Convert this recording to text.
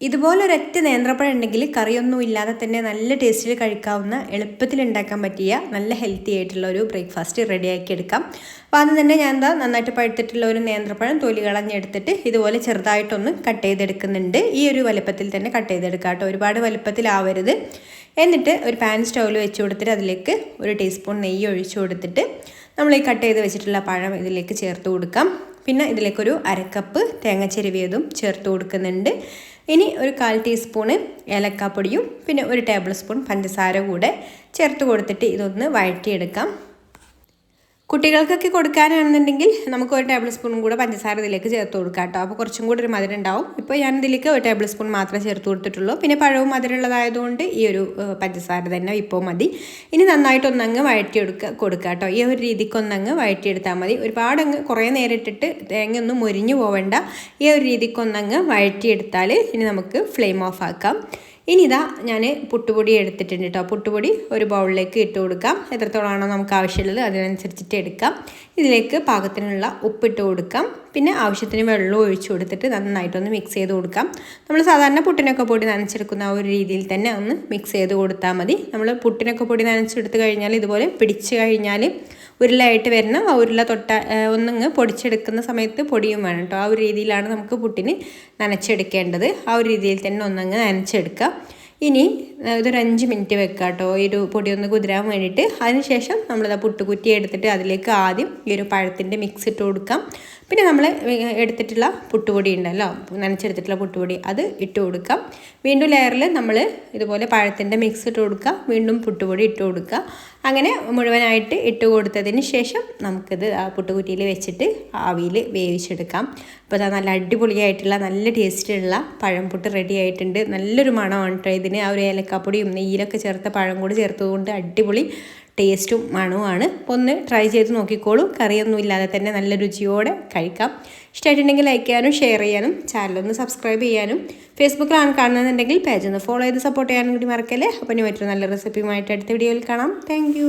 ഇതുപോലൊരൊറ്റ നേന്ത്രപ്പഴം ഉണ്ടെങ്കിൽ കറിയൊന്നും ഇല്ലാതെ തന്നെ നല്ല ടേസ്റ്റിൽ കഴിക്കാവുന്ന എളുപ്പത്തിൽ ഉണ്ടാക്കാൻ പറ്റിയ നല്ല ഹെൽത്തി ആയിട്ടുള്ള ഒരു ബ്രേക്ക്ഫാസ്റ്റ് റെഡിയാക്കി എടുക്കാം. അപ്പോൾ ആദ്യം തന്നെ ഞാൻ നന്നായിട്ട് പഴുത്തിട്ടുള്ള ഒരു നേന്ത്രപ്പഴം തൊലി കളഞ്ഞെടുത്തിട്ട് ഇതുപോലെ ചെറുതായിട്ടൊന്ന് കട്ട് ചെയ്തെടുക്കുന്നുണ്ട്. ഈ ഒരു വലുപ്പത്തിൽ തന്നെ കട്ട് ചെയ്തെടുക്കാം കേട്ടോ, ഒരുപാട് വലുപ്പത്തിലാവരുത്. എന്നിട്ട് ഒരു പാൻ സ്റ്റൗവിൽ വെച്ച് കൊടുത്തിട്ട് അതിലേക്ക് ഒരു ടീസ്പൂൺ നെയ്യ് ഒഴിച്ചു കൊടുത്തിട്ട് നമ്മൾ ഈ കട്ട് ചെയ്ത് വെച്ചിട്ടുള്ള പഴം ഇതിലേക്ക് ചേർത്ത് കൊടുക്കാം. പിന്നെ ഇതിലേക്കൊരു അരക്കപ്പ് തേങ്ങ ചിരവിയതും ചേർത്ത് കൊടുക്കുന്നുണ്ട്. ഇനി ഒരു 1/4 ടീസ്പൂണ് ഏലക്കാപ്പൊടിയും പിന്നെ ഒരു ടേബിൾ സ്പൂൺ പഞ്ചസാര കൂടെ ചേർത്ത് കൊടുത്തിട്ട് ഇതൊന്ന് വഴറ്റിയെടുക്കാം. കുട്ടികൾക്കൊക്കെ കൊടുക്കാനാണെന്നുണ്ടെങ്കിൽ നമുക്ക് ഒരു ടേബിൾ സ്പൂണും കൂടെ പഞ്ചസാര ഇതിലേക്ക് ചേർത്ത് കൊടുക്കാം കേട്ടോ. അപ്പോൾ കുറച്ചും കൂടി ഒരു മധുരം ഉണ്ടാവും. ഇപ്പോൾ ഞാനിതിലേക്ക് ഒരു ടേബിൾ സ്പൂൺ മാത്രമേ ചേർത്ത് കൊടുത്തിട്ടുള്ളൂ. പിന്നെ പഴവും മധുരമുള്ളതായതുകൊണ്ട് ഈ ഒരു പഞ്ചസാര തന്നെ ഇപ്പോൾ മതി. ഇനി നന്നായിട്ടൊന്നങ്ങ് കൊടുക്കുക കേട്ടോ. ഈ ഒരു രീതിക്ക് ഒന്നങ്ങ് വഴറ്റിയെടുത്താൽ മതി. ഒരുപാടങ്ങ് കുറേ നേരം ഇട്ടിട്ട് തേങ്ങയൊന്നും മുരിഞ്ഞു പോവേണ്ട. ഈ ഒരു രീതിക്ക് ഒന്നങ്ങ് വഴറ്റിയെടുത്താൽ ഇനി നമുക്ക് ഫ്ലെയിം ഓഫ് ആക്കാം. ഇനി ഇതാ ഞാൻ പുട്ടുപൊടി എടുത്തിട്ടുണ്ട് കേട്ടോ. പുട്ടുപൊടി ഒരു ബൗളിലേക്ക് ഇട്ട് കൊടുക്കാം. എത്രത്തോളമാണോ നമുക്ക് ആവശ്യമുള്ളത് അതിനനുസരിച്ചിട്ട് എടുക്കാം. ഇതിലേക്ക് പാകത്തിനുള്ള ഉപ്പിട്ട് കൊടുക്കാം. പിന്നെ ആവശ്യത്തിന് വെള്ളം ഒഴിച്ചു കൊടുത്തിട്ട് നന്നായിട്ടൊന്ന് മിക്സ് ചെയ്ത് കൊടുക്കാം. നമ്മൾ സാധാരണ പുട്ടിനൊക്കെ പൊടി നനച്ചെടുക്കുന്ന ആ ഒരു രീതിയിൽ തന്നെ ഒന്ന് മിക്സ് ചെയ്ത് കൊടുത്താൽ മതി. നമ്മൾ പുട്ടിനൊക്കെ പൊടി നനച്ചെടുത്ത് കഴിഞ്ഞാൽ ഇതുപോലെ പിടിച്ച് കഴിഞ്ഞാൽ ഉരുളയായിട്ട് വരുന്ന ആ ഉരുള ഒന്നങ്ങ് പൊടിച്ചെടുക്കുന്ന സമയത്ത് പൊടിയും വേണം കേട്ടോ. ആ ഒരു രീതിയിലാണ് നമുക്ക് പുട്ടിന് നനച്ചെടുക്കേണ്ടത്. ആ ഒരു രീതിയിൽ തന്നെ ഒന്നങ്ങ് നനച്ചെടുക്കുക. ഇനി ഇതൊരു 5 മിനിറ്റ് വെക്കുക കേട്ടോ, ഈ ഒരു പൊടി ഒന്ന് കുതിരാൻ വേണ്ടിയിട്ട്. അതിനുശേഷം നമ്മളിതാ പുട്ടുകുറ്റി എടുത്തിട്ട് അതിലേക്ക് ആദ്യം ഈ ഒരു പഴത്തിൻ്റെ മിക്സ് ഇട്ട് കൊടുക്കാം. പിന്നെ നമ്മൾ എടുത്തിട്ടുള്ള പുട്ടുപൊടി ഉണ്ടല്ലോ, നനച്ചെടുത്തിട്ടുള്ള പുട്ടുപൊടി, അത് ഇട്ട് കൊടുക്കാം. വീണ്ടും ലെയറിൽ നമ്മൾ ഇതുപോലെ പഴത്തിൻ്റെ മിക്സ് ഇട്ട് കൊടുക്കുക. വീണ്ടും പുട്ടുപൊടി ഇട്ട് കൊടുക്കുക. അങ്ങനെ മുഴുവനായിട്ട് ഇട്ട് കൊടുത്തതിന് ശേഷം നമുക്കിത് ആ പുട്ടുകുറ്റിയിൽ വെച്ചിട്ട് ആവിയിൽ വേവിച്ചെടുക്കാം. അപ്പോൾ അത് നല്ല അടിപൊളിയായിട്ടുള്ള നല്ല ടേസ്റ്റുള്ള പഴം പുട്ട് റെഡി ആയിട്ടുണ്ട്. നല്ലൊരു മണമാണ് കേട്ടോ ഇതിന്. ആ ഒരു ഏലക്കാപ്പൊടിയും നെയ്യിലൊക്കെ ചേർത്ത പഴം കൂടി ചേർത്തതുകൊണ്ട് അടിപൊളി ടേസ്റ്റും മണവുമാണ്. ഒന്ന് ട്രൈ ചെയ്ത് നോക്കിക്കോളൂ. കറിയൊന്നും ഇല്ലാതെ തന്നെ നല്ല രുചിയോടെ കഴിക്കാം. ഇഷ്ടമായിട്ടുണ്ടെങ്കിൽ ലൈക്ക് ചെയ്യാനും ഷെയർ ചെയ്യാനും ചാനലൊന്ന് സബ്സ്ക്രൈബ് ചെയ്യാനും ഫേസ്ബുക്കിലാണ് കാണുന്നതെന്നുണ്ടെങ്കിൽ പേജ് ഒന്ന് ഫോളോ ചെയ്ത് സപ്പോർട്ട് ചെയ്യാനും കൂടി മറക്കല്ലേ. അപ്പോൾ ഇനി മറ്റൊരു നല്ല റെസിപ്പിയുമായിട്ട് അടുത്ത വീഡിയോയിൽ കാണാം. താങ്ക്